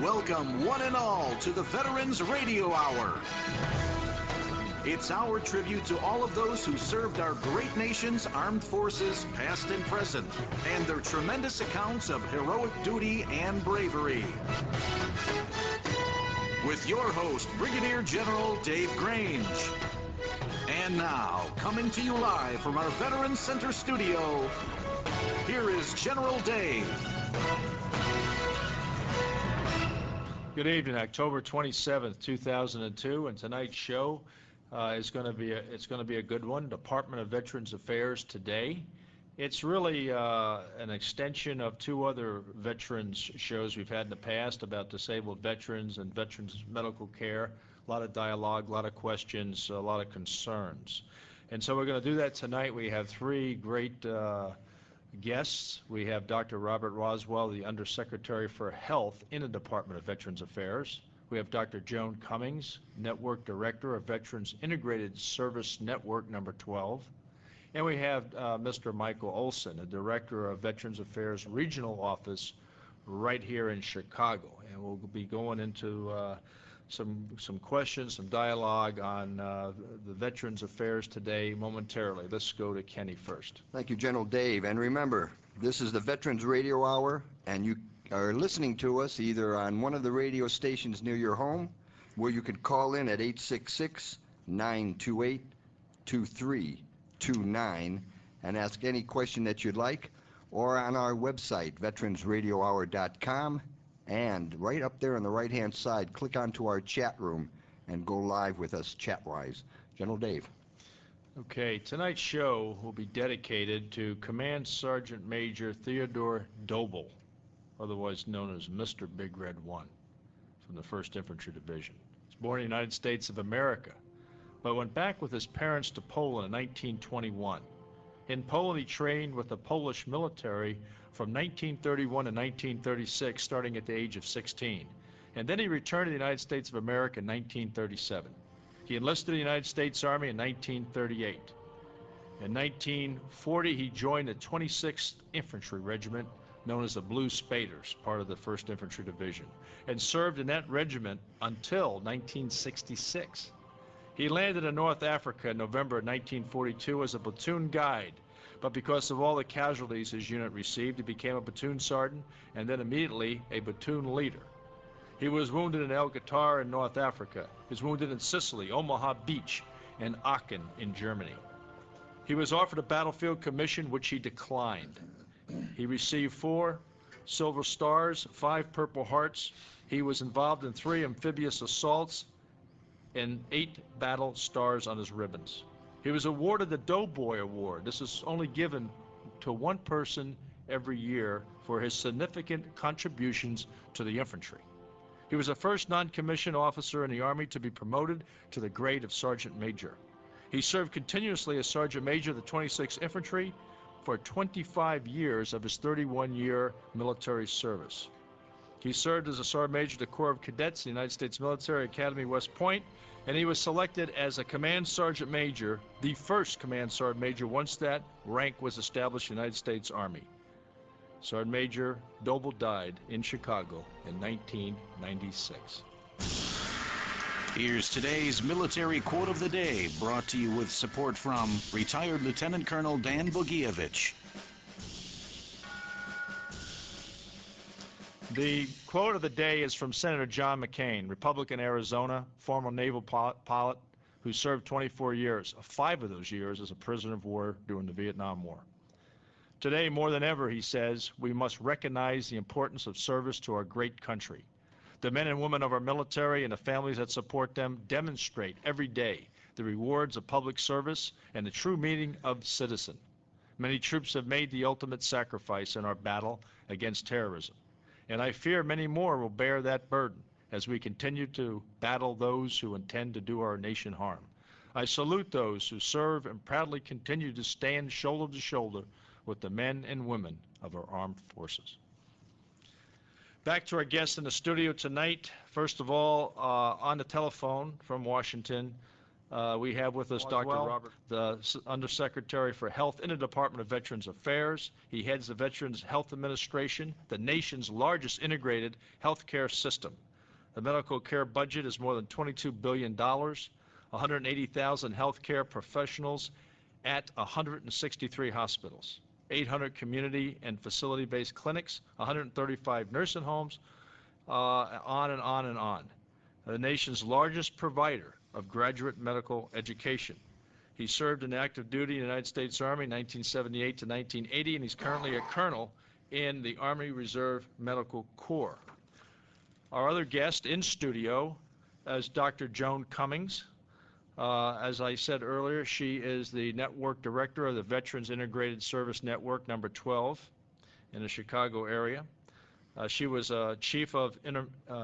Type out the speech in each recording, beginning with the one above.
Welcome one and all to the Veterans Radio Hour. It's our tribute to all of those who served our great nation's armed forces, past and present, and their tremendous accounts of heroic duty and bravery. With your host, Brigadier General Dave Grange. And now, coming to you live from our Veterans Center studio, here is General Dave. Good evening, October 27th, 2002, and tonight's show is going to be a good one. Department of Veterans Affairs Today. It's really an extension of two other veterans shows we've had in the past about disabled veterans and veterans medical care. A lot of dialogue, a lot of questions, a lot of concerns. And so we're going to do that tonight. We have three great guests. We have Dr. Robert Roswell, the Undersecretary for Health in the Department of Veterans Affairs. We have Dr. Joan Cummings, Network Director of Veterans Integrated Service Network number 12. And we have Mr. Michael Olson, the Director of Veterans Affairs Regional Office right here in Chicago. And we'll be going into some questions, some dialogue on the Veterans Affairs Today momentarily. Let's go to Kenny first. Thank you, General Dave. And remember, this is the Veterans Radio Hour, and you are listening to us either on one of the radio stations near your home, where you can call in at 866-928-2329 and ask any question that you'd like, or on our website, veteransradiohour.com. And right up there on the right-hand side, click onto our chat room and go live with us chat-wise. General Dave. Okay, tonight's show will be dedicated to Command Sergeant Major Theodore Doble, otherwise known as Mr. Big Red 1, from the 1st Infantry Division. He was born in the United States of America, but went back with his parents to Poland in 1921. In Poland, he trained with the Polish military from 1931 to 1936, starting at the age of 16. And then he returned to the United States of America in 1937. He enlisted in the United States Army in 1938. In 1940, he joined the 26th Infantry Regiment, known as the Blue Spaders, part of the 1st Infantry Division, and served in that regiment until 1966. He landed in North Africa in November of 1942 as a platoon guide, but because of all the casualties his unit received, he became a platoon sergeant and then immediately a platoon leader. He was wounded in El Qatar in North Africa. He was wounded in Sicily, Omaha Beach, and Aachen in Germany. He was offered a battlefield commission, which he declined. He received 4 Silver Stars, 5 Purple Hearts. He was involved in 3 amphibious assaults and 8 battle stars on his ribbons. He was awarded the Doughboy Award. This is only given to one person every year for his significant contributions to the infantry. He was the first non-commissioned officer in the Army to be promoted to the grade of Sergeant Major. He served continuously as Sergeant Major of the 26th Infantry for 25 years of his 31-year military service. He served as a Sergeant Major of the Corps of Cadets, the United States Military Academy, West Point, and he was selected as a Command Sergeant Major, the first Command Sergeant Major once that rank was established in the United States Army. Sergeant Major Doble died in Chicago in 1996. Here's today's military quote of the day, brought to you with support from retired Lieutenant Colonel Dan Bogievich. The quote of the day is from Senator John McCain, Republican, Arizona, former naval pilot who served 24 years, 5 of those years as a prisoner of war during the Vietnam War. Today, more than ever, he says, we must recognize the importance of service to our great country. The men and women of our military and the families that support them demonstrate every day the rewards of public service and the true meaning of citizen. Many troops have made the ultimate sacrifice in our battle against terrorism, and I fear many more will bear that burden as we continue to battle those who intend to do our nation harm. I salute those who serve and proudly continue to stand shoulder to shoulder with the men and women of our armed forces. Back to our guests in the studio tonight. First of all, on the telephone from Washington, We have with us Dr. Robert, the Undersecretary for Health in the Department of Veterans Affairs. He heads the Veterans Health Administration, the nation's largest integrated healthcare system. The medical care budget is more than $22 billion, 180,000 healthcare professionals at 163 hospitals, 800 community and facility-based clinics, 135 nursing homes, on and on and on. The nation's largest provider of graduate medical education. He served in active duty in the United States Army 1978 to 1980, and he's currently a colonel in the Army Reserve Medical Corps. Our other guest in studio is Dr. Joan Cummings. As I said earlier, she is the network director of the Veterans Integrated Service Network number 12 in the Chicago area. She was chief of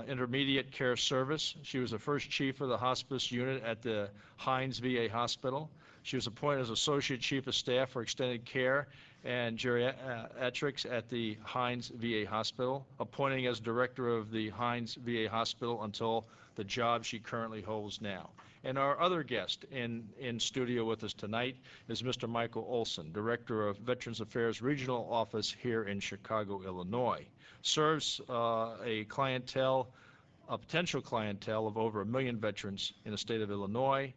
intermediate care service. She was the first chief of the hospice unit at the Hines VA Hospital. She was appointed as associate chief of staff for extended care and geriatrics at the Hines VA Hospital, appointing as director of the Hines VA Hospital until the job she currently holds now. And our other guest in studio with us tonight is Mr. Michael Olson, Director of Veterans Affairs Regional Office here in Chicago, Illinois. Serves a potential clientele of over 1 million veterans in the state of Illinois,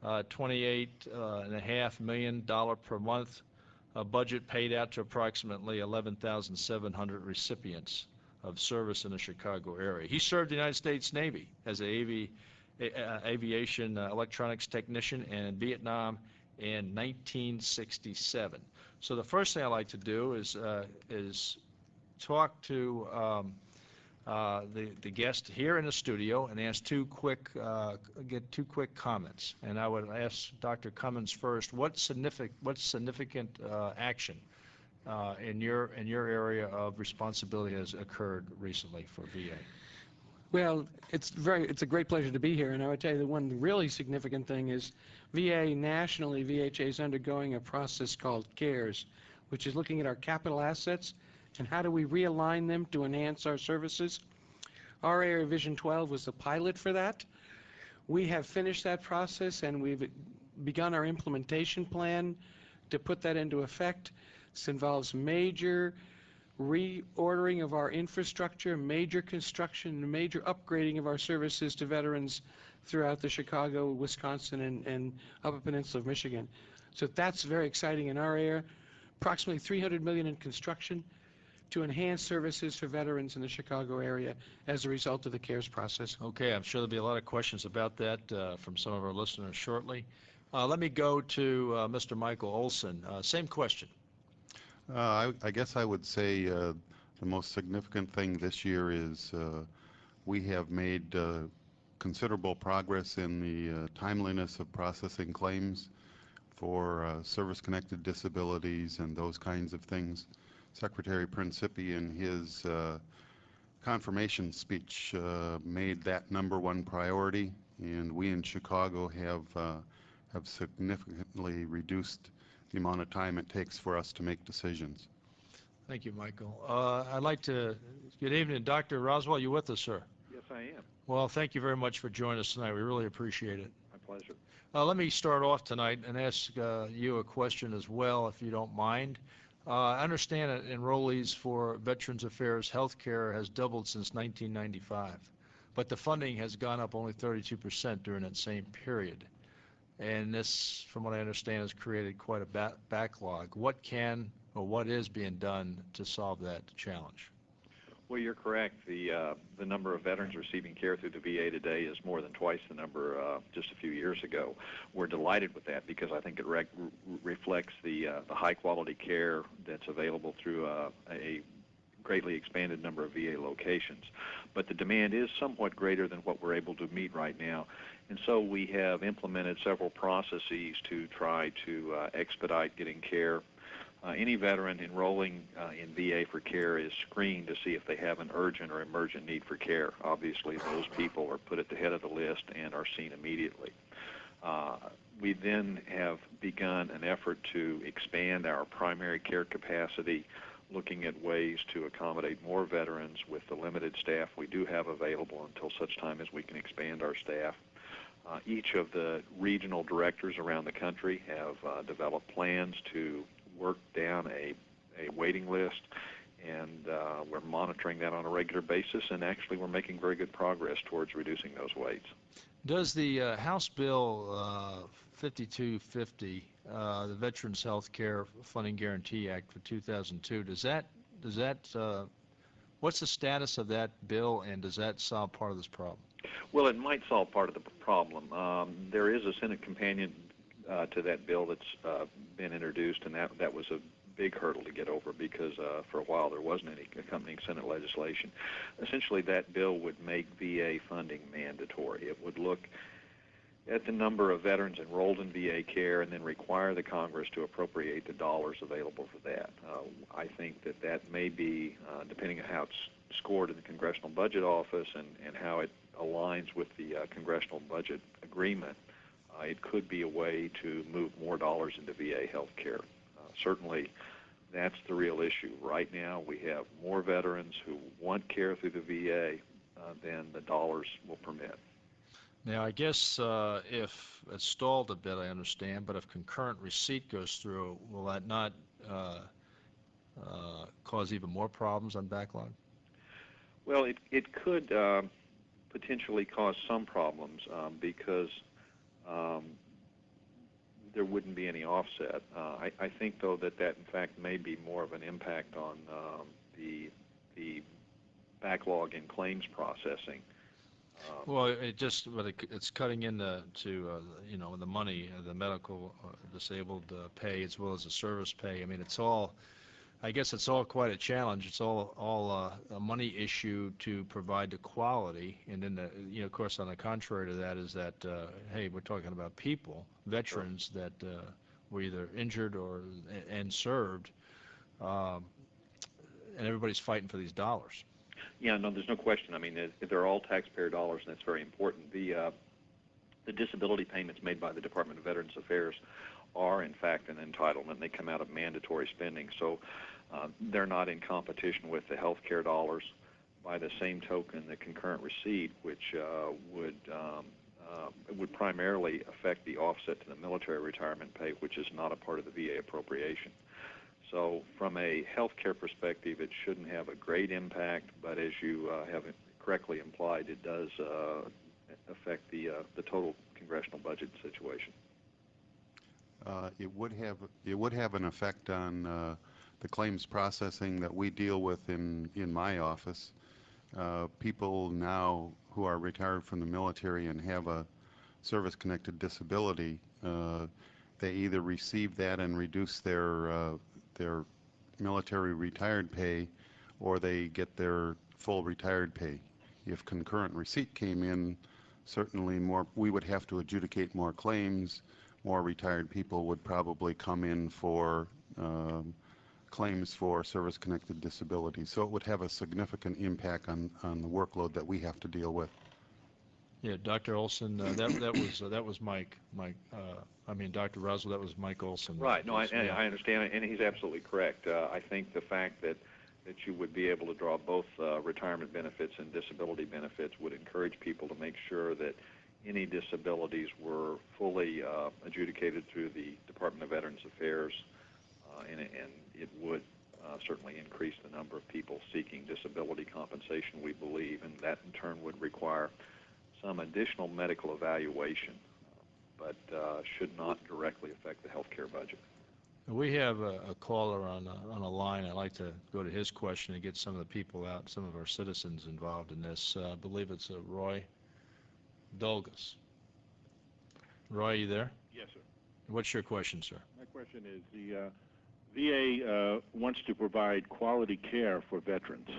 $28.5 million per month budget paid out to approximately 11,700 recipients of service in the Chicago area. He served the United States Navy as an aviation electronics technician in Vietnam in 1967. So the first thing I'd like to do is talk to the guest here in the studio and ask get two quick comments. And I would ask Dr. Cummings first, what significant action in your area of responsibility has occurred recently for VA? Well, it's a great pleasure to be here, and I would tell you the one really significant thing is VA nationally, VHA is undergoing a process called CARES, which is looking at our capital assets and how do we realign them to enhance our services. Our area Vision 12 was the pilot for that. We have finished that process and we've begun our implementation plan to put that into effect. This involves major reordering of our infrastructure, major construction, major upgrading of our services to veterans throughout the Chicago, Wisconsin, and Upper Peninsula of Michigan. So that's very exciting in our area. Approximately $300 million in construction to enhance services for veterans in the Chicago area as a result of the CARES process. Okay, I'm sure there'll be a lot of questions about that from some of our listeners shortly. Let me go to Mr. Michael Olson. Same question. I guess I would say the most significant thing this year is we have made considerable progress in the timeliness of processing claims for service-connected disabilities and those kinds of things. Secretary Principi in his confirmation speech made that #1 priority, and we in Chicago have significantly reduced the amount of time it takes for us to make decisions. Thank you, Michael. I'd like to, good evening, Dr. Roswell, you with us, sir? Yes, I am. Well, thank you very much for joining us tonight. We really appreciate it. My pleasure. Let me start off tonight and ask you a question as well, if you don't mind. I understand that enrollees for Veterans Affairs Healthcare has doubled since 1995, but the funding has gone up only 32% during that same period. And this, from what I understand, has created quite a backlog. What can or what is being done to solve that challenge? Well, you're correct. The number of veterans receiving care through the VA today is more than twice the number just a few years ago. We're delighted with that because I think it reflects the high-quality care that's available through a greatly expanded number of VA locations. But the demand is somewhat greater than what we're able to meet right now. And so we have implemented several processes to try to expedite getting care. Any veteran enrolling in VA for care is screened to see if they have an urgent or emergent need for care. Obviously, those people are put at the head of the list and are seen immediately. We then have begun an effort to expand our primary care capacity, looking at ways to accommodate more veterans with the limited staff we do have available until such time as we can expand our staff. Each of the regional directors around the country have developed plans to work down a waiting list, and we're monitoring that on a regular basis, and actually we're making very good progress towards reducing those waits. Does the House Bill 5250, the Veterans Health Care Funding Guarantee Act for 2002, what's the status of that bill, and does that solve part of this problem? Well, it might solve part of the problem. There is a Senate companion to that bill that's been introduced, and that was a big hurdle to get over because for a while there wasn't any accompanying Senate legislation. Essentially, that bill would make VA funding mandatory. It would look at the number of veterans enrolled in VA care and then require the Congress to appropriate the dollars available for that. I think that may be, depending on how it's scored in the Congressional Budget Office and how it aligns with the Congressional Budget Agreement, it could be a way to move more dollars into VA health care. Certainly, that's the real issue. Right now, we have more veterans who want care through the VA than the dollars will permit. Now, I guess if it's stalled a bit, I understand, but if concurrent receipt goes through, will that not cause even more problems on backlog? Well, it could potentially cause some problems because there wouldn't be any offset. I think, though, that in fact may be more of an impact on the backlog in claims processing. Well, it's cutting into the money, the medical disabled pay as well as the service pay. I mean, I guess it's all quite a challenge. It's all a money issue to provide the quality, and then of course, on the contrary to that is that hey, we're talking about people, veterans that were either injured and served, and everybody's fighting for these dollars. Yeah, no, there's no question. I mean, they're all taxpayer dollars, and that's very important. The disability payments made by the Department of Veterans Affairs are, in fact, an entitlement. They come out of mandatory spending, so they're not in competition with the health care dollars. By the same token, the concurrent receipt, which would primarily affect the offset to the military retirement pay, which is not a part of the VA appropriation. So from a health care perspective, it shouldn't have a great impact, but as you have correctly implied, it does affect the total congressional budget situation. It would have an effect on the claims processing that we deal with in my office. People now who are retired from the military and have a service-connected disability, they either receive that and reduce their military retired pay, or they get their full retired pay. If concurrent receipt came in, certainly we would have to adjudicate more claims. More retired people would probably come in for claims for service-connected disability. So it would have a significant impact on the workload that we have to deal with. Yeah, Dr. Olson, that was Mike. Dr. Roswell, that was Mike Olson. Right. No, I understand, and he's absolutely correct. I think the fact that you would be able to draw both retirement benefits and disability benefits would encourage people to make sure that any disabilities were fully adjudicated through the Department of Veterans Affairs, and it would certainly increase the number of people seeking disability compensation, we believe, and that in turn would require some additional medical evaluation, but should not directly affect the health care budget. We have a caller on a line. I'd like to go to his question and get some of the people out, some of our citizens involved in this. I believe it's Roy Dolgus. Roy, are you there? Yes, sir. What's your question, sir? My question is, the VA wants to provide quality care for veterans,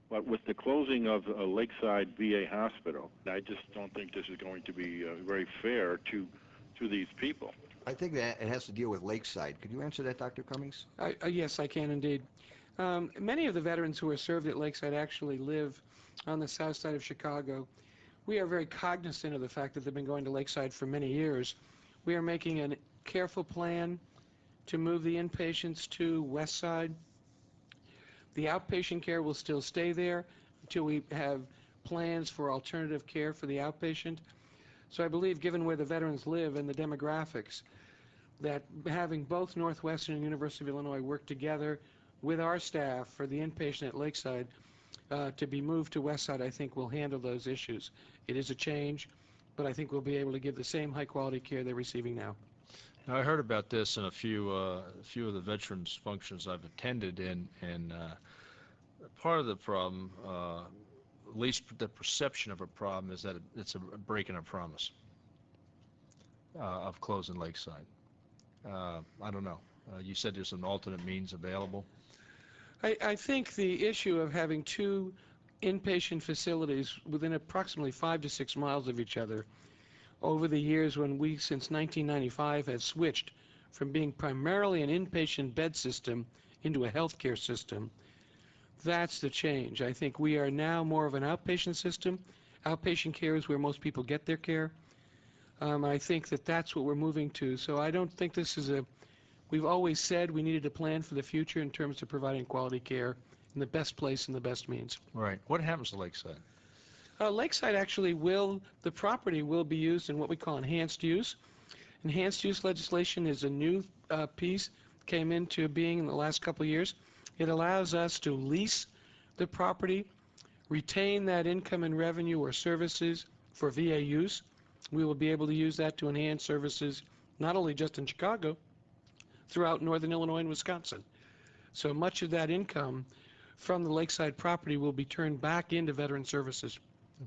but with the closing of a Lakeside VA hospital, I just don't think this is going to be very fair to these people. I think that it has to deal with Lakeside. Could you answer that, Dr. Cummings? Yes, I can indeed. Many of the veterans who are served at Lakeside actually live on the south side of Chicago. We are very cognizant of the fact that they've been going to Lakeside for many years. We are making a careful plan to move the inpatients to West Side. The outpatient care will still stay there until we have plans for alternative care for the outpatient. So I believe, given where the veterans live and the demographics, that having both Northwestern and University of Illinois work together with our staff for the inpatient at Lakeside to be moved to Westside, I think will handle those issues. It is a change, but I think we'll be able to give the same high-quality care they're receiving now. Now, I heard about this in a few of the veterans functions I've attended, and part of the problem, at least the perception of a problem, is that it's a breaking a promise of closing Lakeside. I don't know. You said there's an alternate means available. I think the issue of having two inpatient facilities within approximately 5 to 6 miles of each other over the years when we, since 1995, have switched from being primarily an inpatient bed system into a healthcare system, that's the change. I think we are now more of an outpatient system. Outpatient care is where most people get their care. I think that that's what we're moving to. So I don't think this is we've always said we needed a plan for the future in terms of providing quality care in the best place and the best means. Right. What happens to Lakeside? Lakeside actually the property will be used in what we call enhanced use. Enhanced use legislation is a new piece, came into being in the last couple of years. It allows us to lease the property, retain that income and revenue or services for VA use. We will be able to use that to enhance services not only just in Chicago, throughout northern Illinois and Wisconsin. So much of that income from the Lakeside property will be turned back into veteran services.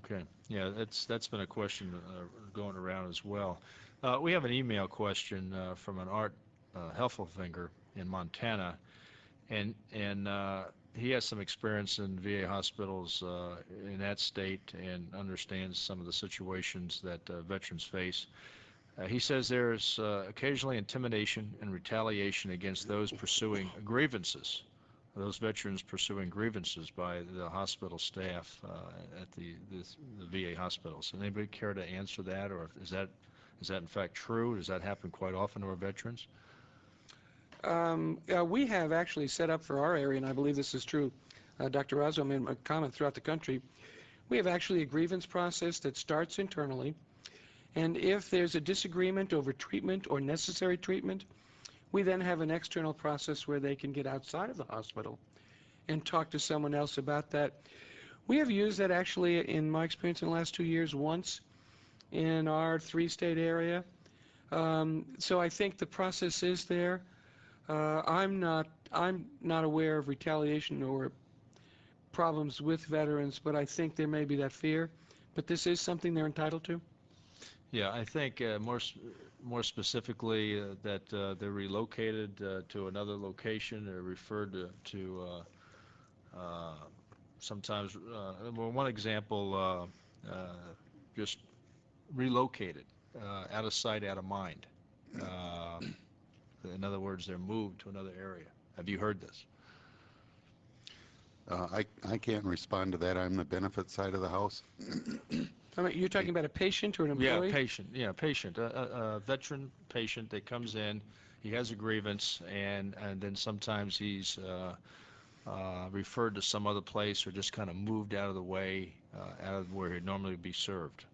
Okay. Yeah, that's been a question going around as well. We have an email question from an Art Heffelfinger in Montana, and he has some experience in VA hospitals in that state and understands some of the situations that veterans face. He says there's occasionally intimidation and retaliation against those pursuing grievances, those veterans pursuing grievances by the hospital staff at the VA hospitals. Does anybody care to answer that, or is that in fact true? Does that happen quite often to our veterans? We have actually set up for our area, and I believe this is true, Dr. Roswell made a comment throughout the country, we have actually a grievance process that starts internally, and if there's a disagreement over treatment or necessary treatment, we then have an external process where they can get outside of the hospital and talk to someone else about that. We have used that actually, in my experience in the last 2 years, once in our 3-state area. So I think the process is there. I'm not aware of retaliation or problems with veterans, but I think there may be that fear. But this is something they're entitled to. Yeah, I think more specifically that they're relocated to another location. They're referred to sometimes. Well, one example, just relocated, out of sight, out of mind. In other words, they're moved to another area. Have you heard this? I can't respond to that. I'm the benefit side of the house. I mean, you're talking about a patient or an employee? Yeah, patient. A veteran patient that comes in, he has a grievance, and then sometimes he's referred to some other place or just kind of moved out of the way, out of where he'd normally be served.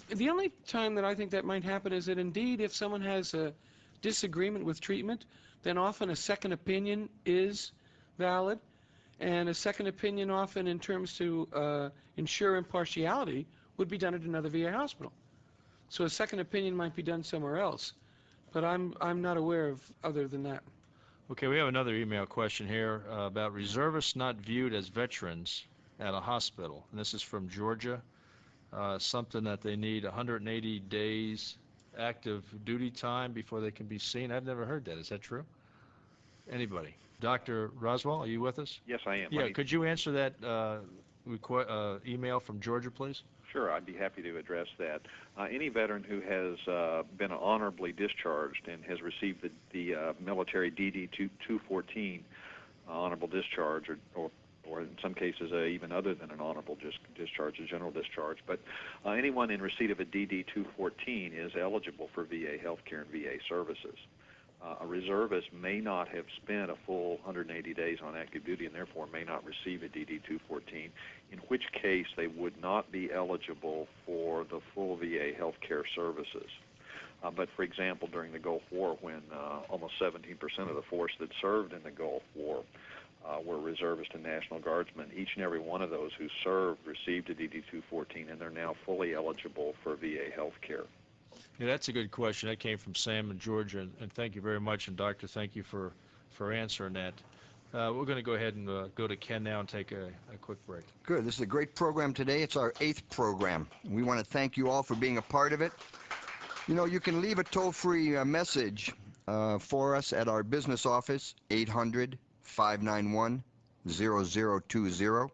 The only time that I think that might happen is that indeed if someone has a disagreement with treatment, then often a second opinion is valid, and a second opinion often in terms to ensure impartiality would be done at another VA hospital. So a second opinion might be done somewhere else, but I'm not aware of other than that. Okay, we have another email question here about reservists not viewed as veterans at a hospital, and this is from Georgia. Something that they need 180 days active duty time before they can be seen. I've never heard that. Is that true? Anybody? Dr. Roswell, are you with us? Yes, I am. Yeah, could you answer that email from Georgia, please? Sure, I'd be happy to address that. Any veteran who has been honorably discharged and has received the military DD-214 honorable discharge, or in some cases even other than an honorable discharge, a general discharge, but anyone in receipt of a DD-214 is eligible for VA health care and VA services. A reservist may not have spent a full 180 days on active duty and therefore may not receive a DD-214, in which case they would not be eligible for the full VA health care services. But, for example, during the Gulf War, when almost 17% of the force that served in the Gulf War were reservists and National Guardsmen, each and every one of those who served received a DD-214, and they're now fully eligible for VA health care. Yeah, that's a good question. That came from Sam in Georgia, and thank you very much. And, Doctor, thank you for answering that. We're going to go ahead and go to Ken now and take a quick break. Good. This is a great program today. It's our 8th program. We want to thank you all for being a part of it. You know, you can leave a toll-free message for us at our business office, 800-591-0020.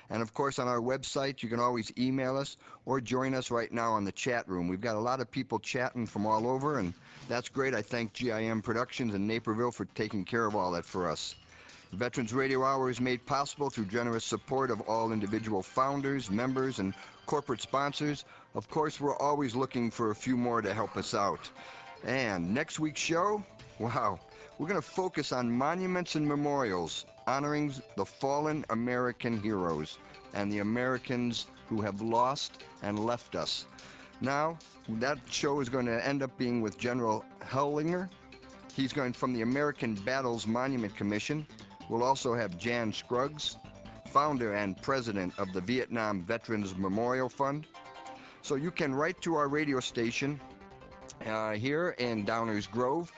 And, of course, on our website, you can always email us or join us right now on the chat room. We've got a lot of people chatting from all over, and that's great. I thank GIM Productions in Naperville for taking care of all that for us. The Veterans Radio Hour is made possible through generous support of all individual founders, members, and corporate sponsors. Of course, we're always looking for a few more to help us out. And next week's show, wow, we're going to focus on monuments and memorials honoring the fallen American heroes and the Americans who have lost and left us. Now, that show is going to end up being with General Hellinger. He's going from the American Battles Monument Commission. We'll also have Jan Scruggs, founder and president of the Vietnam Veterans Memorial Fund. So you can write to our radio station here in Downers Grove,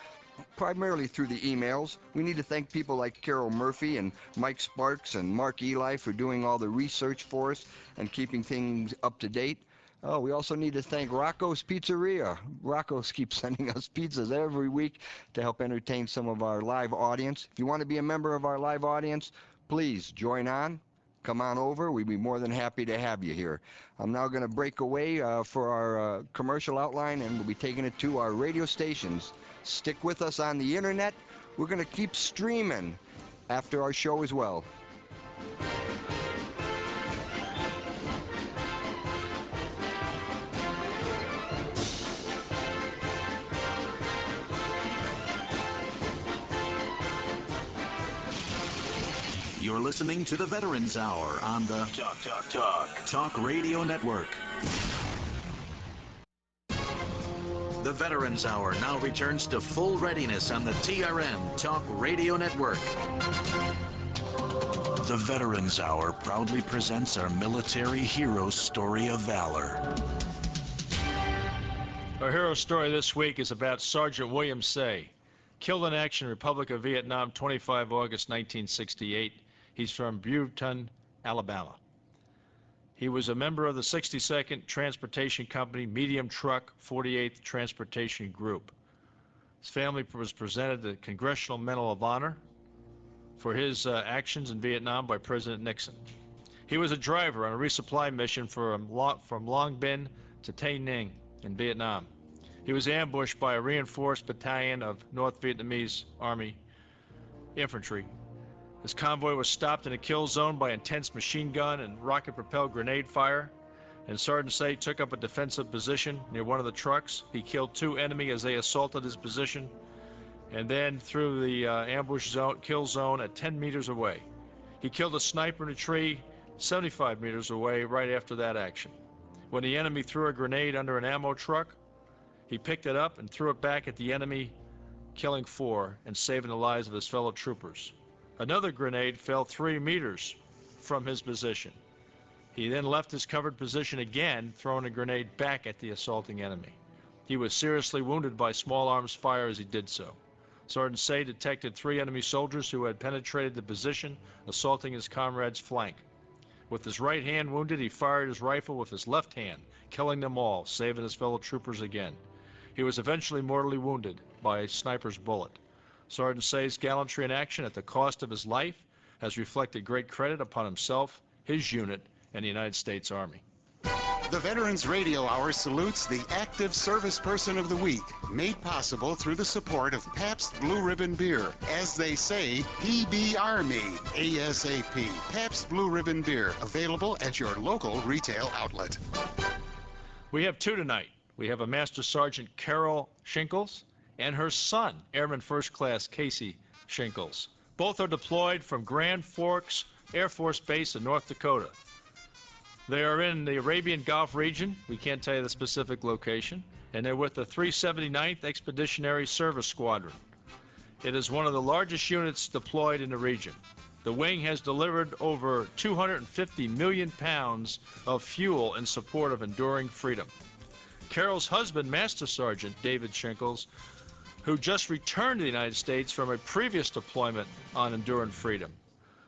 primarily through the emails. We need to thank people like Carol Murphy and Mike Sparks and Mark Eli for doing all the research for us and keeping things up to date. Oh, we also need to thank Rocco's Pizzeria. Rocco's keeps sending us pizzas every week to help entertain some of our live audience. If you want to be a member of our live audience, please join on. Come on over. We'd be more than happy to have you here. I'm now going to break away for our commercial outline, and we'll be taking it to our radio stations. Stick with us on the internet. We're going to keep streaming after our show as well. You're listening to the Veterans Hour on the Talk Radio Network. The Veterans Hour now returns to full readiness on the TRN Talk Radio Network. The Veterans Hour proudly presents our military hero story of valor. Our hero story this week is about Sergeant William Say, killed in action in Republic of Vietnam, 25 August 1968. He's from Beuton, Alabama. He was a member of the 62nd Transportation Company Medium Truck 48th Transportation Group. His family was presented the Congressional Medal of Honor for his actions in Vietnam by President Nixon. He was a driver on a resupply mission from Long Binh to Tay Ninh in Vietnam. He was ambushed by a reinforced battalion of North Vietnamese Army infantry. His convoy was stopped in a kill zone by intense machine gun and rocket-propelled grenade fire, and Sergeant Say took up a defensive position near one of the trucks. He killed 2 enemy as they assaulted his position, and then through the ambush zone, kill zone at 10 meters away. He killed a sniper in a tree 75 meters away right after that action. When the enemy threw a grenade under an ammo truck, he picked it up and threw it back at the enemy, killing 4 and saving the lives of his fellow troopers. Another grenade fell 3 meters from his position. He then left his covered position again, throwing a grenade back at the assaulting enemy. He was seriously wounded by small arms fire as he did so. Sergeant Say detected 3 enemy soldiers who had penetrated the position, assaulting his comrade's flank. With his right hand wounded, he fired his rifle with his left hand, killing them all, saving his fellow troopers again. He was eventually mortally wounded by a sniper's bullet. Sergeant Say's gallantry in action at the cost of his life has reflected great credit upon himself, his unit, and the United States Army. The Veterans Radio Hour salutes the Active Service Person of the Week, made possible through the support of Pabst Blue Ribbon Beer. As they say, PBR me, ASAP. Pabst Blue Ribbon Beer, available at your local retail outlet. We have 2 tonight. We have a Master Sergeant Carol Shinkles and her son, Airman First Class Casey Shinkles. Both are deployed from Grand Forks Air Force Base in North Dakota. They are in the Arabian Gulf region. We can't tell you the specific location. And they're with the 379th Expeditionary Service Squadron. It is one of the largest units deployed in the region. The wing has delivered over 250 million pounds of fuel in support of enduring freedom. Carol's husband, Master Sergeant David Shinkles, who just returned to the United States from a previous deployment on enduring freedom.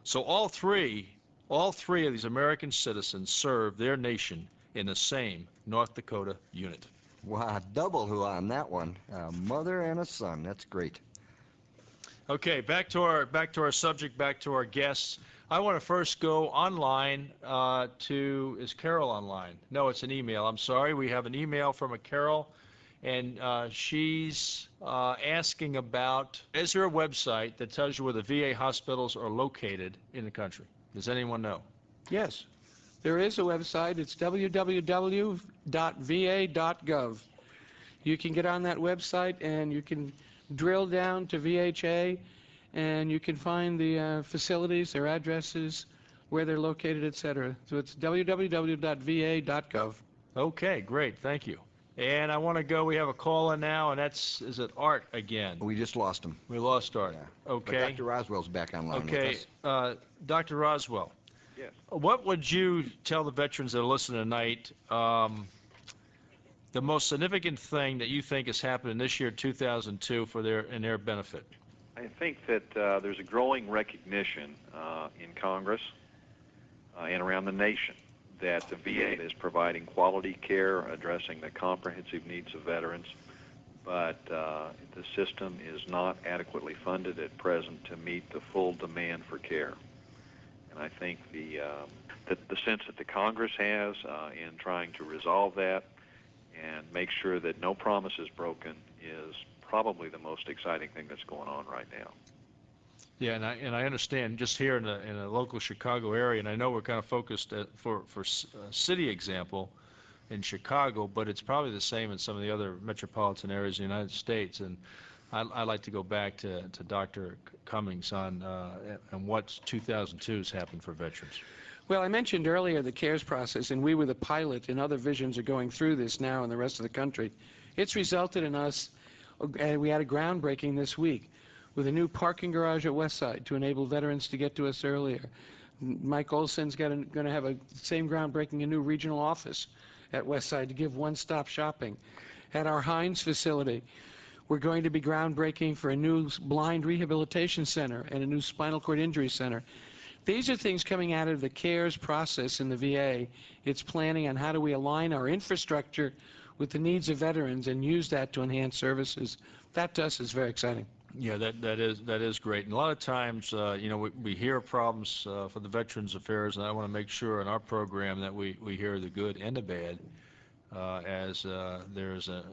So all three of these American citizens serve their nation in the same North Dakota unit. Wow, double who on that one. A mother and a son. That's great. Okay, back to our subject, back to our guests. I want to first go online is Carol online? No, it's an email. I'm sorry. We have an email from a Carol, and she's asking about, is there a website that tells you where the VA hospitals are located in the country? Does anyone know? Yes, there is a website. It's www.va.gov. You can get on that website and you can drill down to VHA, and you can find the facilities, their addresses, where they're located, etc. So it's www.va.gov. Okay, great. Thank you. And I want to go, we have a call in now, and is it Art again? We just lost him. We lost Art. Yeah. Okay. But Dr. Roswell's back online Okay. with us. Dr. Roswell. Yes. What would you tell the veterans that are listening tonight, the most significant thing that you think has happened in this year, 2002, in their benefit? I think that there's a growing recognition in Congress and around the nation that the VA is providing quality care, addressing the comprehensive needs of veterans, but the system is not adequately funded at present to meet the full demand for care. And I think the sense that the Congress has in trying to resolve that and make sure that no promise is broken is probably the most exciting thing that's going on right now. Yeah, and I understand just here in a local Chicago area, and I know we're kind of focused for city example in Chicago, but it's probably the same in some of the other metropolitan areas in the United States. And I'd like to go back to Dr. Cummings on what 2002 has happened for veterans. Well, I mentioned earlier the CARES process, and we were the pilot, and other visions are going through this now in the rest of the country. It's resulted in us, we had a groundbreaking this week with a new parking garage at Westside to enable veterans to get to us earlier. Mike Olson's going to have a same groundbreaking, a new regional office at Westside to give one-stop shopping. At our Hines facility, we're going to be groundbreaking for a new blind rehabilitation center and a new spinal cord injury center. These are things coming out of the CARES process in the VA. It's planning on how do we align our infrastructure with the needs of veterans and use that to enhance services. That to us is very exciting. Yeah, that is great. And a lot of times, we hear problems for the Veterans Affairs, and I want to make sure in our program that we hear the good and the bad, as there's a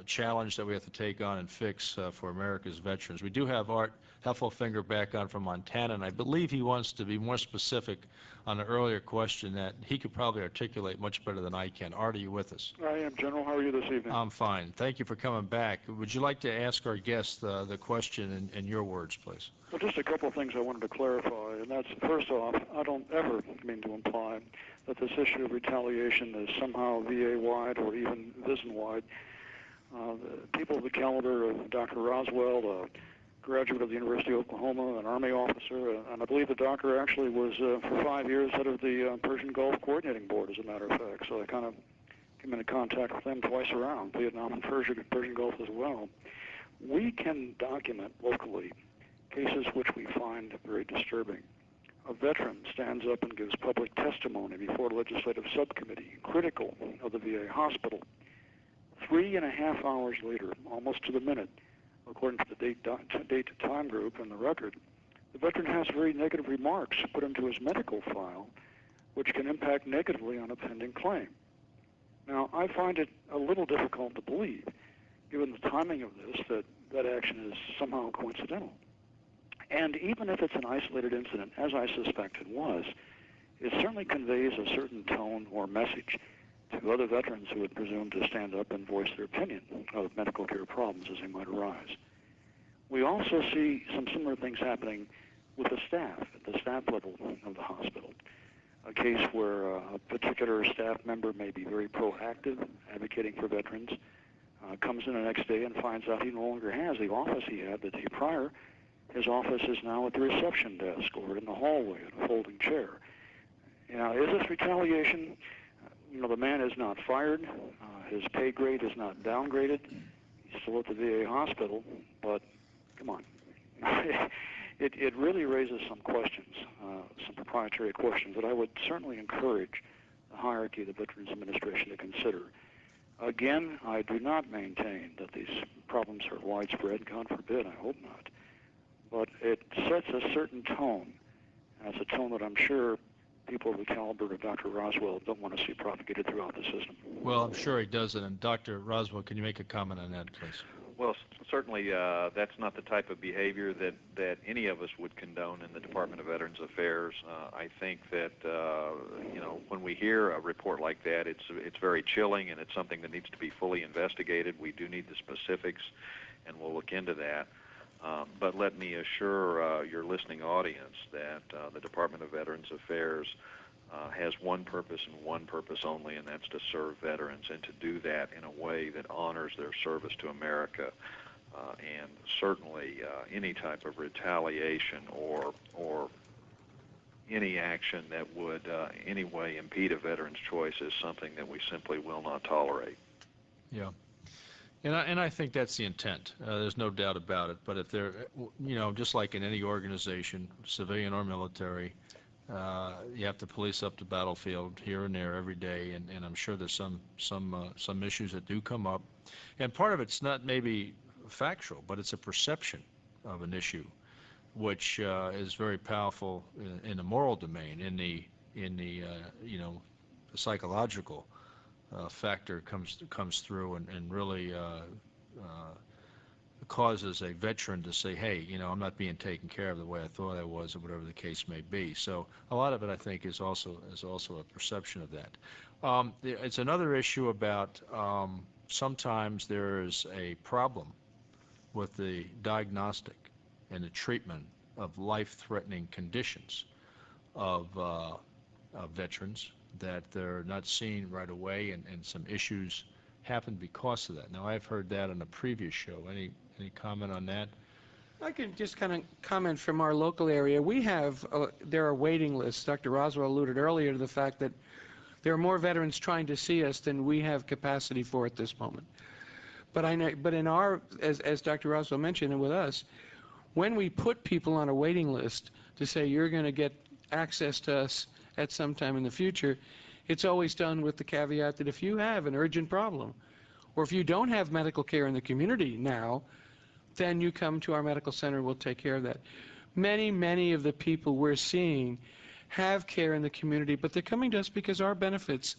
challenge that we have to take on and fix for America's veterans. We do have Art Heffelfinger back on from Montana, and I believe he wants to be more specific on an earlier question that he could probably articulate much better than I can. Art, are you with us? I am, General. How are you this evening? I'm fine. Thank you for coming back. Would you like to ask our guest the question in your words, please? Well, just a couple of things I wanted to clarify, and that's, first off, I don't ever mean to imply that this issue of retaliation is somehow VA-wide or even VISN-wide. People of the caliber of Dr. Roswell, a graduate of the University of Oklahoma, an Army officer, and I believe the doctor actually was, for 5 years, head of the Persian Gulf Coordinating Board, as a matter of fact, so I kind of came into contact with them twice around, Vietnam and Persian Gulf as well. We can document locally cases which we find very disturbing. A veteran stands up and gives public testimony before a legislative subcommittee critical of the VA hospital. 3.5 hours later, almost to the minute, according to the date-to-time group and the record, the veteran has very negative remarks put into his medical file, which can impact negatively on a pending claim. Now, I find it a little difficult to believe, given the timing of this, that action is somehow coincidental. And even if it's an isolated incident, as I suspect it was, it certainly conveys a certain tone or message to other veterans who would presume to stand up and voice their opinion of medical care problems as they might arise. We also see some similar things happening with the staff, at the staff level of the hospital. A case where a particular staff member may be very proactive, advocating for veterans, comes in the next day and finds out he no longer has the office he had the day prior. His office is now at the reception desk or in the hallway in a folding chair. Now, is this retaliation? The man is not fired. His pay grade is not downgraded. He's still at the VA hospital, but come on. It really raises some questions, some proprietary questions that I would certainly encourage the hierarchy of the Veterans Administration to consider. Again, I do not maintain that these problems are widespread. God forbid, I hope not. But it sets a certain tone, and it's a tone that I'm sure people of the caliber of Dr. Roswell don't want to see propagated throughout the system. Well, I'm sure he doesn't. And Dr. Roswell, can you make a comment on that, please? Well, certainly that's not the type of behavior that any of us would condone in the Department of Veterans Affairs. I think that when we hear a report like that, it's very chilling, and it's something that needs to be fully investigated. We do need the specifics, and we'll look into that. But let me assure your listening audience that the Department of Veterans Affairs has one purpose and one purpose only, and that's to serve veterans and to do that in a way that honors their service to America. And certainly any type of retaliation or any action that would any way impede a veteran's choice is something that we simply will not tolerate. Yeah. And I think that's the intent. There's no doubt about it. But if there, just like in any organization, civilian or military, you have to police up the battlefield here and there every day, and I'm sure there's some issues that do come up, and part of it's not maybe factual, but it's a perception of an issue, which is very powerful in the moral domain. In the psychological factor comes through and really causes a veteran to say, hey, I'm not being taken care of the way I thought I was, or whatever the case may be. So a lot of it, I think, is also a perception of that. It's another issue about sometimes there's a problem with the diagnostic and the treatment of life-threatening conditions of veterans, that they're not seen right away, and some issues happen because of that. Now, I've heard that on a previous show. Any comment on that? I can just kind of comment from our local area. We have, there are waiting lists. Dr. Roswell alluded earlier to the fact that there are more veterans trying to see us than we have capacity for at this moment. But I know, but in our, as Dr. Roswell mentioned, and with us, when we put people on a waiting list to say you're going to get access to us at some time in the future, it's always done with the caveat that if you have an urgent problem, or if you don't have medical care in the community now, then you come to our medical center and we'll take care of that. Many of the people we're seeing have care in the community, but they're coming to us because our benefits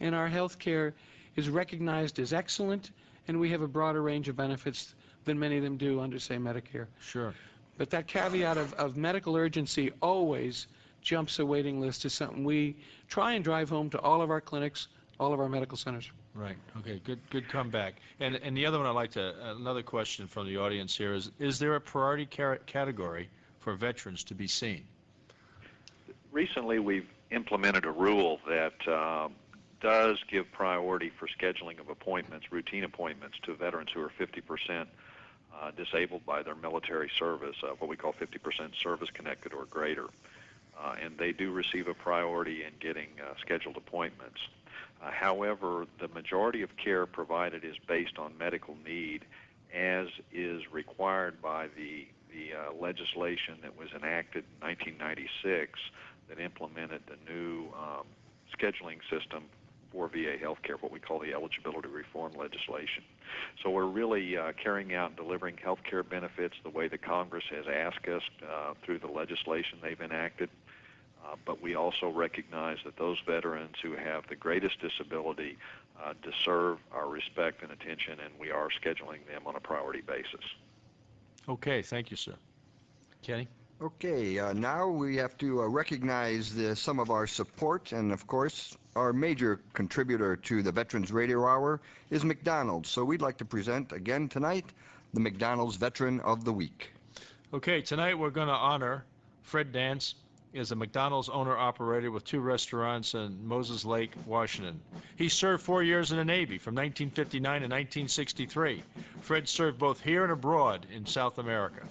and our health care is recognized as excellent, and we have a broader range of benefits than many of them do under, say, Medicare. Sure. But that caveat of medical urgency always jumps a waiting list is something we try and drive home to all of our clinics, all of our medical centers. Right. Okay. Good comeback. And the other one I'd like to, another question from the audience here is there a priority category for veterans to be seen? Recently, we've implemented a rule that does give priority for scheduling of appointments, routine appointments, to veterans who are 50% disabled by their military service, what we call 50% service-connected or greater. And they do receive a priority in getting scheduled appointments. However, the majority of care provided is based on medical need, as is required by the legislation that was enacted in 1996 that implemented the new scheduling system for VA healthcare, what we call the eligibility reform legislation. So we're really carrying out and delivering healthcare benefits the way the Congress has asked us through the legislation they've enacted. But we also recognize that those veterans who have the greatest disability deserve our respect and attention, and we are scheduling them on a priority basis. Okay, thank you, sir. Kenny? Okay, now we have to recognize some of our support, and of course, our major contributor to the Veterans Radio Hour is McDonald's. So we'd like to present again tonight the McDonald's Veteran of the Week. Okay, tonight we're going to honor Fred Dance. Is a McDonald's owner-operator with 2 restaurants in Moses Lake, Washington. He served 4 years in the Navy from 1959 to 1963. Fred served both here and abroad in South America.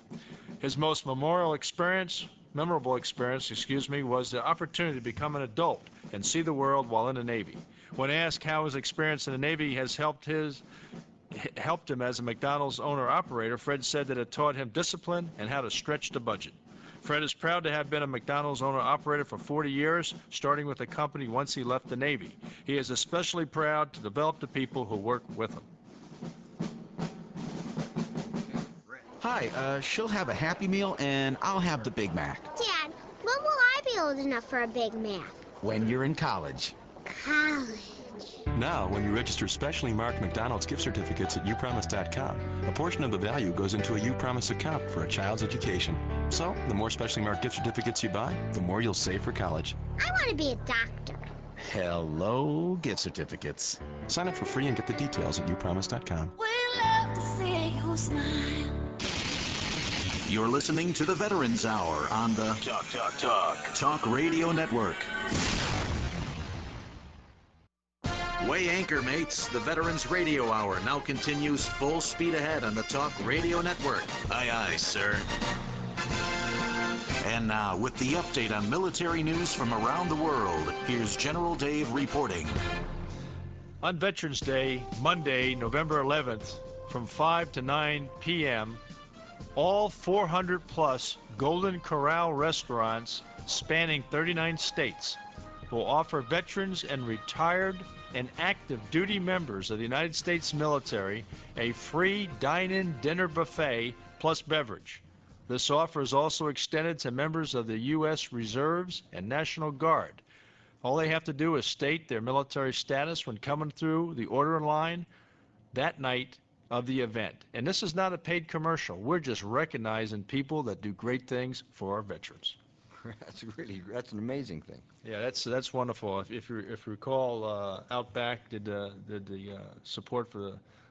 His most memorable experience, was the opportunity to become an adult and see the world while in the Navy. When asked how his experience in the Navy has helped him as a McDonald's owner-operator, Fred said that it taught him discipline and how to stretch the budget. Fred is proud to have been a McDonald's owner-operator for 40 years, starting with the company once he left the Navy. He is especially proud to develop the people who work with him. Hi, she'll have a Happy Meal, and I'll have the Big Mac. Dad, when will I be old enough for a Big Mac? When you're in college. College. Now, when you register specially marked McDonald's gift certificates at upromise.com, a portion of the value goes into a uPromise account for a child's education. So, the more specially marked gift certificates you buy, the more you'll save for college. I want to be a doctor. Hello, gift certificates. Sign up for free and get the details at upromise.com. We love to see you smile. You're listening to the Veterans Hour on the Talk Radio Network. Weigh anchor, mates. The Veterans Radio Hour now continues full speed ahead on the Talk Radio Network. Aye, aye, sir. And now, with the update on military news from around the world, here's General Dave reporting. On Veterans Day, Monday, November 11th, from 5 to 9 p.m., all 400-plus Golden Corral restaurants spanning 39 states will offer veterans and retired and active duty members of the United States military a free dine-in dinner buffet plus beverage. This offer is also extended to members of the U.S. Reserves and National Guard. All they have to do is state their military status when coming through the order line that night of the event. And this is not a paid commercial. We're just recognizing people that do great things for our veterans. That's an amazing thing. Yeah, that's wonderful. If you recall, Outback did the support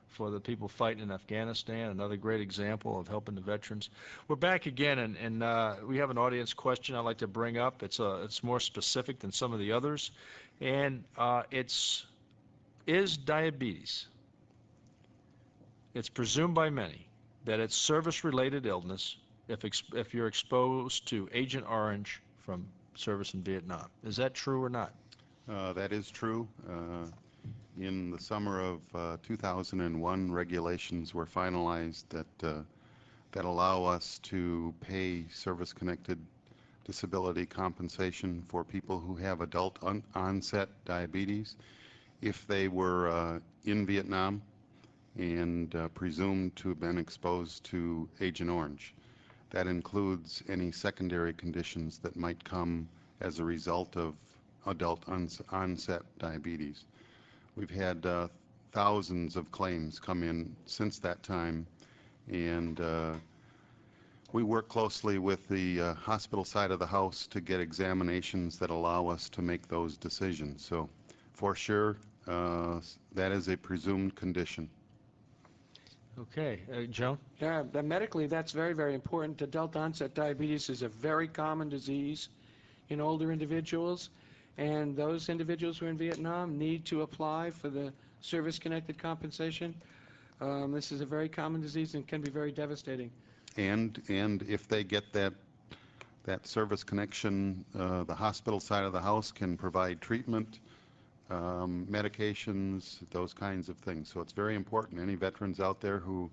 for the people fighting in Afghanistan. Another great example of helping the veterans. We're back again, and we have an audience question I'd like to bring up. It's more specific than some of the others, and is diabetes. It's presumed by many that it's service-related illness if you're exposed to Agent Orange from service in Vietnam. Is that true or not? That is true. In the summer of 2001, regulations were finalized that allow us to pay service-connected disability compensation for people who have adult onset diabetes if they were in Vietnam and presumed to have been exposed to Agent Orange. That includes any secondary conditions that might come as a result of adult onset diabetes. We've had thousands of claims come in since that time, and we work closely with the hospital side of the house to get examinations that allow us to make those decisions. So for sure, that is a presumed condition. Okay, Joan? Yeah, medically, that's very, very important. Adult onset diabetes is a very common disease in older individuals, and those individuals who are in Vietnam need to apply for the service-connected compensation. This is a very common disease and can be very devastating. And if they get that service connection, the hospital side of the house can provide treatment, medications, those kinds of things. So it's very important. Any veterans out there who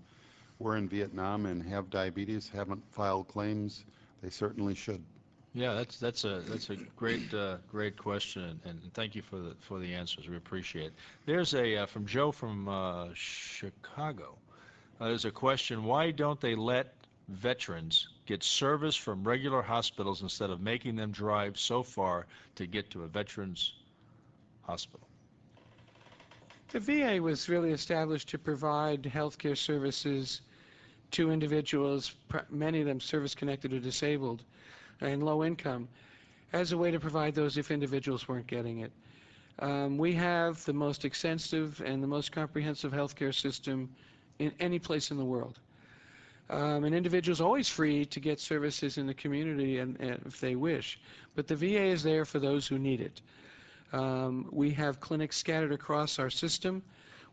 were in Vietnam and have diabetes, haven't filed claims, they certainly should. Yeah, that's a great question, and thank you for the answers. We appreciate it. There's a from Joe from Chicago. There's a question: why don't they let veterans get service from regular hospitals instead of making them drive so far to get to a veterans hospital? The VA was really established to provide health care services to individuals, many of them service-connected or disabled and low income, as a way to provide those if individuals weren't getting it. We have the most extensive and the most comprehensive healthcare system in any place in the world. An individual is always free to get services in the community and if they wish, but the VA is there for those who need it. We have clinics scattered across our system.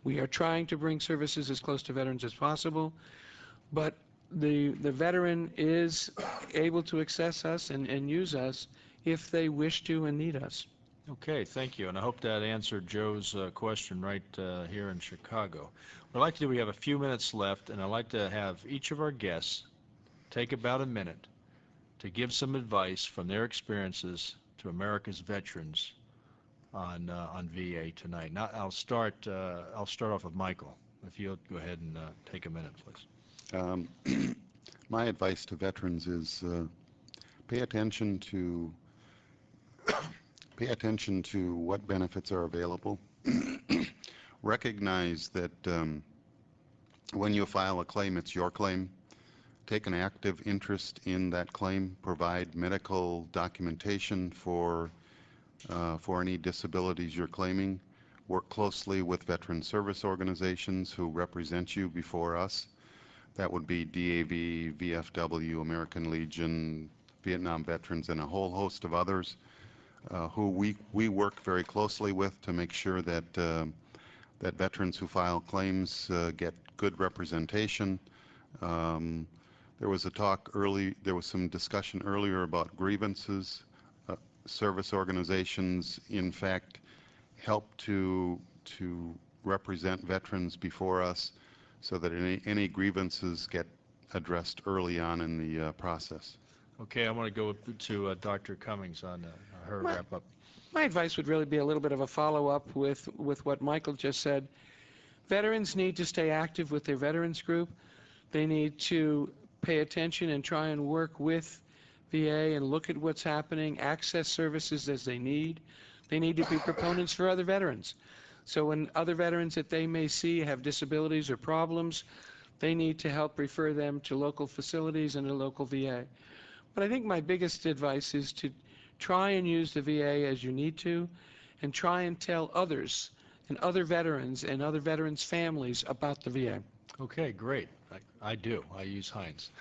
We are trying to bring services as close to veterans as possible, but the veteran is able to access us and use us if they wish to and need us. Okay, thank you, and I hope that answered Joe's question right here in Chicago. What I'd like to do, we have a few minutes left, and I'd like to have each of our guests take about a minute to give some advice from their experiences to America's veterans on VA tonight. Now, I'll start off with Michael. If you'll go ahead and take a minute, please. My advice to veterans is pay attention to what benefits are available. Recognize that when you file a claim, it's your claim. Take an active interest in that claim. Provide medical documentation for any disabilities you're claiming. Work closely with veteran service organizations who represent you before us. That would be DAV, VFW, American Legion, Vietnam Veterans, and a whole host of others who we work very closely with to make sure that that veterans who file claims get good representation. There was some discussion earlier about grievances. Service organizations, in fact, help to represent veterans before us so that any grievances get addressed early on in the process. Okay, I want to go to Dr. Cummings on her wrap-up. My advice would really be a little bit of a follow-up with what Michael just said. Veterans need to stay active with their veterans group. They need to pay attention and try and work with VA and look at what's happening, access services as they need. They need to be proponents for other veterans. So when other veterans that they may see have disabilities or problems, they need to help refer them to local facilities and a local VA. But I think my biggest advice is to try and use the VA as you need to, and try and tell others and other veterans' families about the VA. Okay, great. I do. I use Heinz.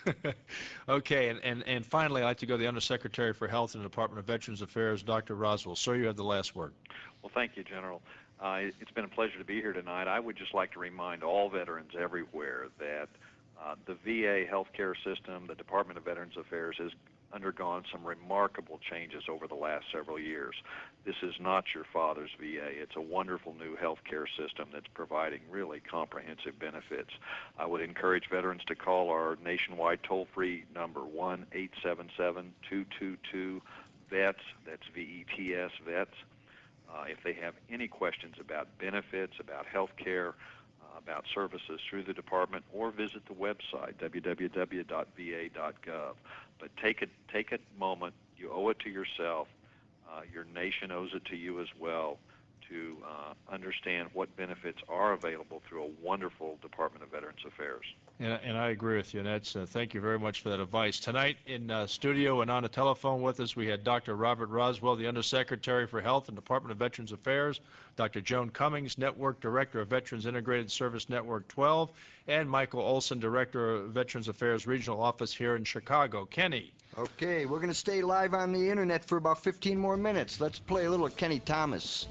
Okay, and finally, I'd like to go to the Undersecretary for Health in the Department of Veterans Affairs, Dr. Roswell. Sir, you have the last word. Well, thank you, General. It's been a pleasure to be here tonight. I would just like to remind all veterans everywhere that the VA healthcare system, the Department of Veterans Affairs, has undergone some remarkable changes over the last several years. This is not your father's VA. It's a wonderful new healthcare system that's providing really comprehensive benefits. I would encourage veterans to call our nationwide toll-free number, 1-877-222-VETS. That's VETS, VETS. If they have any questions about benefits, about healthcare, about services through the department, or visit the website, www.va.gov. But take a moment. You owe it to yourself. Your nation owes it to you as well to understand what benefits are available through a wonderful Department of Veterans Affairs. And I agree with you, and that's thank you very much for that advice. Tonight in studio and on the telephone with us, we had Dr. Robert Roswell, the Undersecretary for Health and Department of Veterans Affairs, Dr. Joan Cummings, Network Director of Veterans Integrated Service Network 12, and Michael Olson, Director of Veterans Affairs Regional Office here in Chicago. Kenny. Okay, we're going to stay live on the internet for about 15 more minutes. Let's play a little Kenny Thomas.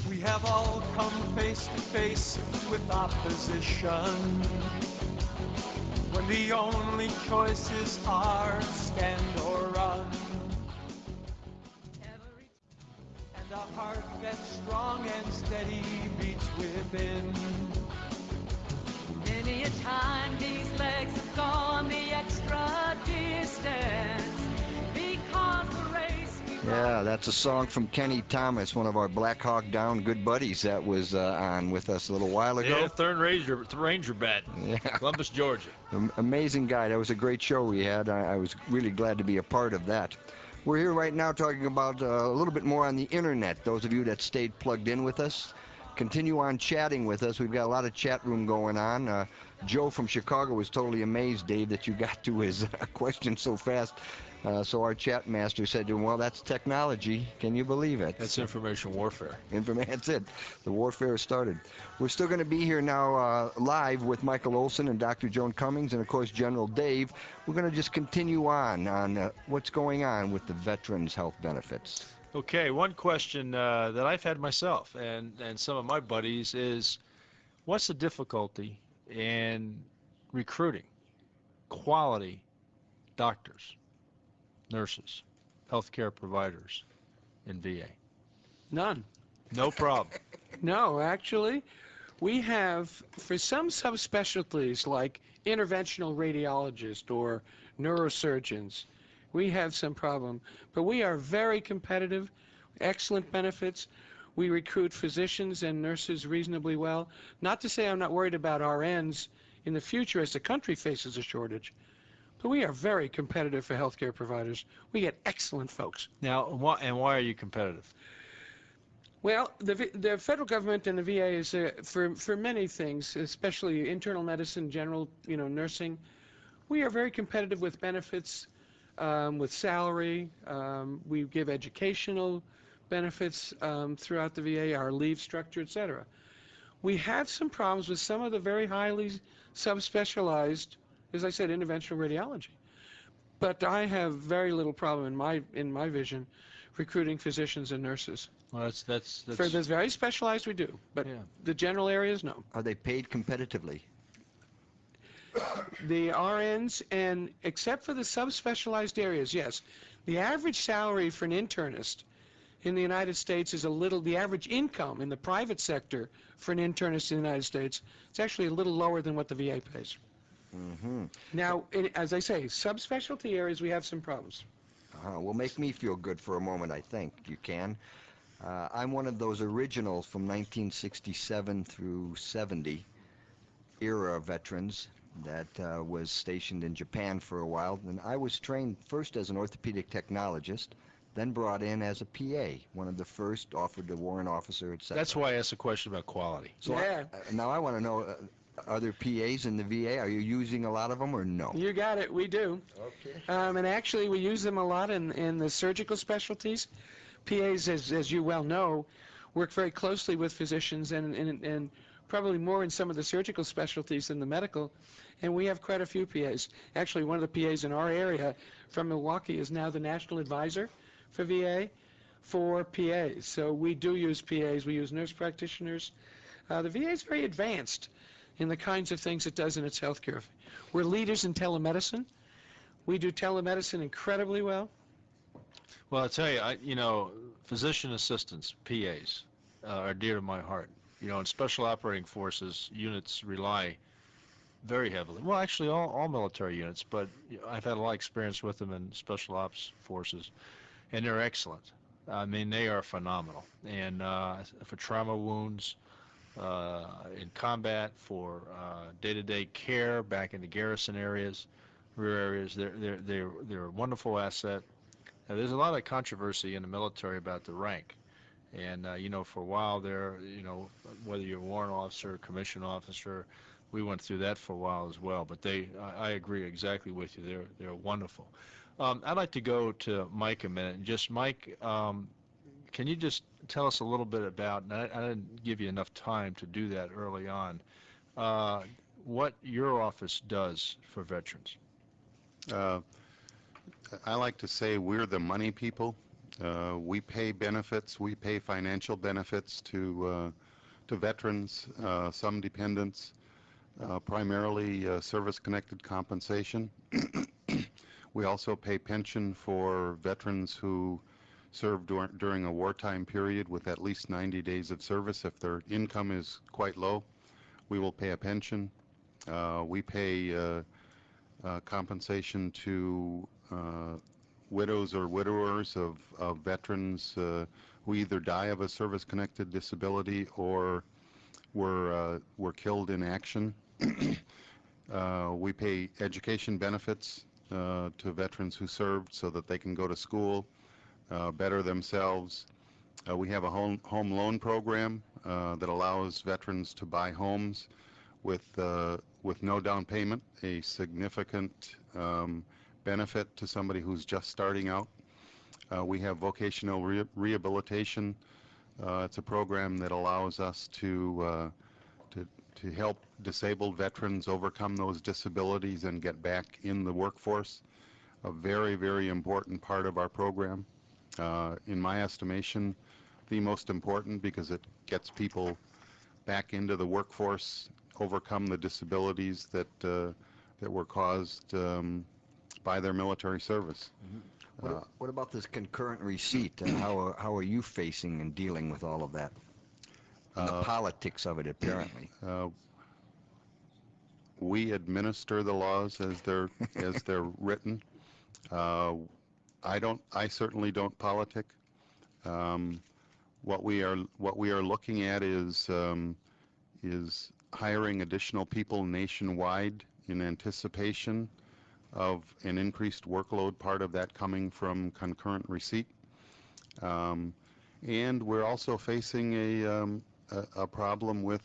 We have all come face to face with opposition, when the only choices are stand or run. And a heart that's strong and steady beats within. Many a time these legs have gone the extra distance, because the race we Yeah, that's a song from Kenny Thomas, one of our Black Hawk Down good buddies that was on with us a little while ago. Yeah, Third Ranger Bat, yeah. Columbus, Georgia. Amazing guy. That was a great show we had. I was really glad to be a part of that. We're here right now talking about a little bit more on the internet. Those of you that stayed plugged in with us, continue on chatting with us. We've got a lot of chat room going on. Joe from Chicago was totally amazed, Dave, that you got to his question so fast. So our chat master said to him, well, that's technology. Can you believe it? That's information warfare. That's it. The warfare started. We're still going to be here now live with Michael Olson and Dr. Joan Cummings and, of course, General Dave. We're going to just continue on what's going on with the veterans' health benefits. Okay, one question that I've had myself and some of my buddies is, what's the difficulty in recruiting quality doctors, nurses, healthcare providers in VA? None. No problem. No, actually, we have, for some subspecialties like interventional radiologists or neurosurgeons, we have some problem. But we are very competitive, excellent benefits. We recruit physicians and nurses reasonably well. Not to say I'm not worried about RNs in the future as the country faces a shortage. But we are very competitive for healthcare providers. We get excellent folks. Now, why are you competitive? Well, the federal government and the VA is for many things, especially internal medicine, general, nursing. We are very competitive with benefits, with salary. We give educational benefits throughout the VA, our leave structure, etc. We have some problems with some of the very highly subspecialized, as I said, interventional radiology. But I have very little problem in my vision recruiting physicians and nurses. Well, that's For the very specialized, we do, but the general areas, no. Are they paid competitively? The RNs, and except for the subspecialized areas, yes. The average salary for an internist in the United States is the average income in the private sector for an internist in the United States, it's actually a little lower than what the VA pays. Mm-hmm. Now, as I say, subspecialty areas, we have some problems. Will make me feel good for a moment, I think. You can. I'm one of those originals from 1967 through 70 era veterans that was stationed in Japan for a while. And I was trained first as an orthopedic technologist, then brought in as a PA, one of the first, offered to warrant officer, etc. That's why I asked a question about quality. So now I want to know, are there PAs in the VA? Are you using a lot of them or no? You got it, we do. Okay. And actually we use them a lot in the surgical specialties. PAs, as you well know, work very closely with physicians and probably more in some of the surgical specialties than the medical. And we have quite a few PAs. Actually, one of the PAs in our area from Milwaukee is now the national advisor for VA for PAs. So we do use PAs. We use nurse practitioners. The VA is very advanced in the kinds of things it does in its healthcare. We're leaders in telemedicine. We do telemedicine incredibly well. Well, I tell you, physician assistants, PAs, are dear to my heart. In special operating forces, units rely very heavily. Well, actually, all military units, but I've had a lot of experience with them in special ops forces, and they're excellent. I mean, they are phenomenal. And for trauma wounds, in combat, for day-to-day care back in the garrison areas, rear areas, they're a wonderful asset. Now, there's a lot of controversy in the military about the rank. And, for a while there, whether you're a warrant officer, commissioned officer, we went through that for a while as well. But I agree exactly with you. They're wonderful. I'd like to go to Mike a minute. Just, Mike, can you just tell us a little bit about, and I didn't give you enough time to do that early on, what your office does for veterans? I like to say we're the money people. We pay benefits. We pay financial benefits to veterans, some dependents, primarily service-connected compensation. We also pay pension for veterans who served during a wartime period with at least 90 days of service. If their income is quite low, we will pay a pension. We pay compensation to widows or widowers of veterans who either die of a service-connected disability or were killed in action. We pay education benefits to veterans who served so that they can go to school, better themselves. We have a home loan program that allows veterans to buy homes with no down payment, a significant benefit to somebody who's just starting out. We have vocational rehabilitation. It's a program that allows us to help disabled veterans overcome those disabilities and get back in the workforce. A very, very important part of our program. In my estimation, the most important, because it gets people back into the workforce, overcome the disabilities that were caused by their military service. What about this concurrent receipt? How are you facing and dealing with all of that? And the politics of it, apparently. We administer the laws as they're written. I certainly don't politic. What we are looking at is hiring additional people nationwide in anticipation of an increased workload, part of that coming from concurrent receipt. And we're also facing a problem with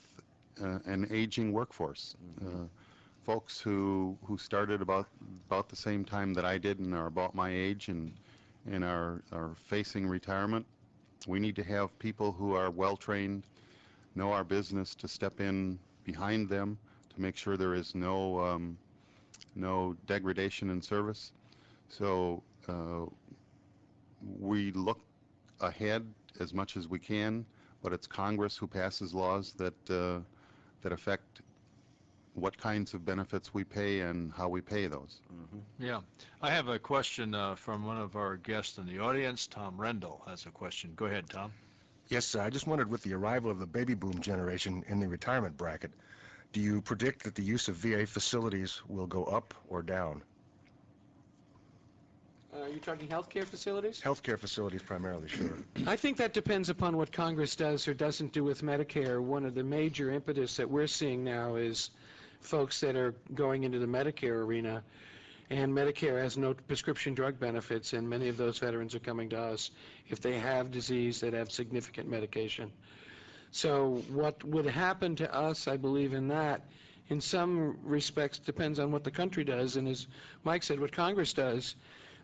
an aging workforce. Folks who started about the same time that I did and are about my age and are facing retirement. We need to have people who are well-trained, know our business, to step in behind them to make sure there is no degradation in service. So we look ahead as much as we can, but it's Congress who passes laws that affect what kinds of benefits we pay and how we pay those. Yeah. I have a question from one of our guests in the audience. Tom Rendell has a question. Go ahead, Tom. Yes, sir. I just wondered, with the arrival of the baby boom generation in the retirement bracket, do you predict that the use of VA facilities will go up or down? Are you talking healthcare facilities? Healthcare facilities primarily, sure. I think that depends upon what Congress does or doesn't do with Medicare. One of the major impetus that we're seeing now is folks that are going into the Medicare arena, and Medicare has no prescription drug benefits, and many of those veterans are coming to us if they have disease that have significant medication. So what would happen to us, I believe in that, in some respects depends on what the country does, and as Mike said, what Congress does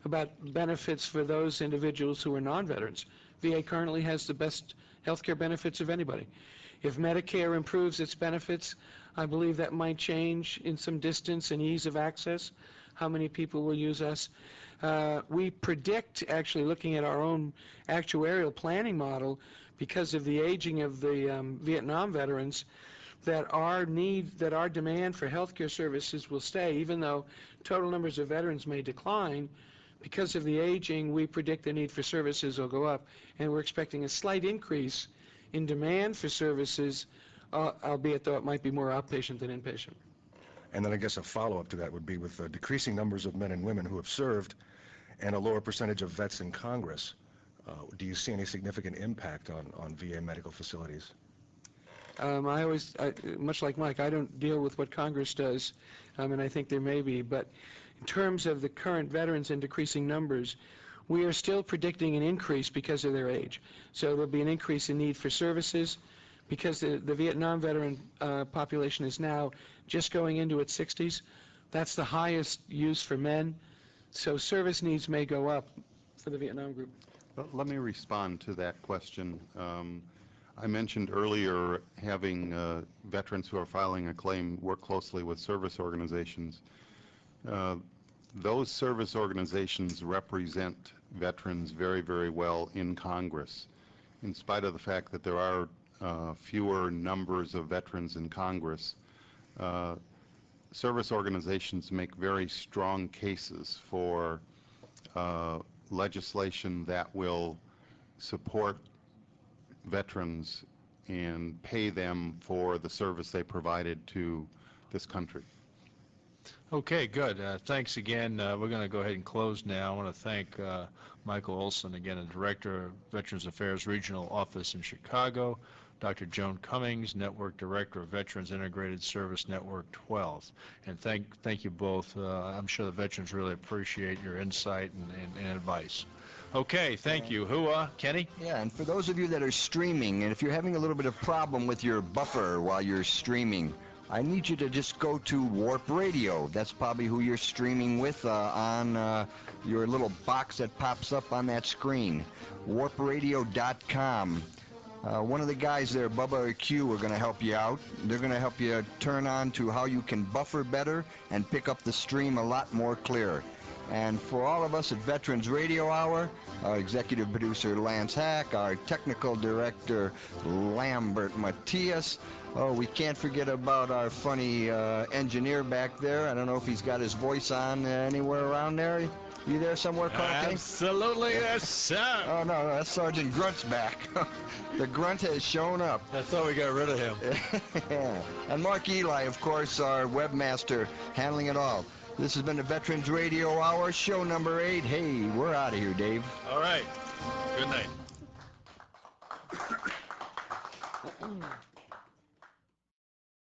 about benefits for those individuals who are non-veterans. VA currently has the best health care benefits of anybody. If Medicare improves its benefits, I believe that might change in some distance and ease of access, how many people will use us. We predict, actually looking at our own actuarial planning model, because of the aging of the Vietnam veterans, that our demand for healthcare services will stay, even though total numbers of veterans may decline. Because of the aging, we predict the need for services will go up, and we're expecting a slight increase in demand for services, albeit though it might be more outpatient than inpatient. And then I guess a follow-up to that would be, with decreasing numbers of men and women who have served and a lower percentage of vets in Congress, do you see any significant impact on VA medical facilities? Much like Mike, I don't deal with what Congress does, and I think there may be, but in terms of the current veterans and decreasing numbers, we are still predicting an increase because of their age. So there'll be an increase in need for services, because the Vietnam veteran population is now just going into its 60s. That's the highest use for men. So service needs may go up for the Vietnam group. Let me respond to that question. I mentioned earlier having veterans who are filing a claim work closely with service organizations. Those service organizations represent veterans very, very well in Congress. In spite of the fact that there are fewer numbers of veterans in Congress, service organizations make very strong cases for legislation that will support veterans and pay them for the service they provided to this country. Okay, good. Thanks again. We're going to go ahead and close now. I want to thank Michael Olson, again, the Director of Veterans Affairs Regional Office in Chicago, Dr. Joan Cummings, Network Director of Veterans Integrated Service Network 12. And thank you both. I'm sure the veterans really appreciate your insight and advice. Okay, thank you. Kenny? Yeah, and for those of you that are streaming, and if you're having a little bit of problem with your buffer while you're streaming, I need you to just go to Warp Radio. That's probably who you're streaming with on your little box that pops up on that screen. warpradio.com. One of the guys there, Bubba or Q, are going to help you out. They're going to help you turn on to how you can buffer better and pick up the stream a lot more clear. And for all of us at Veterans Radio Hour, our executive producer Lance Hack, our technical director Lambert Matias, we can't forget about our funny engineer back there. I don't know if he's got his voice on anywhere around there. You there somewhere, Carl? Absolutely, yes, sir. Oh, no, that's Sergeant Grunt's back. The Grunt has shown up. I thought we got rid of him. Yeah. And Mark Eli, of course, our webmaster, handling it all. This has been the Veterans Radio Hour, show number 8. Hey, we're out of here, Dave. All right. Good night.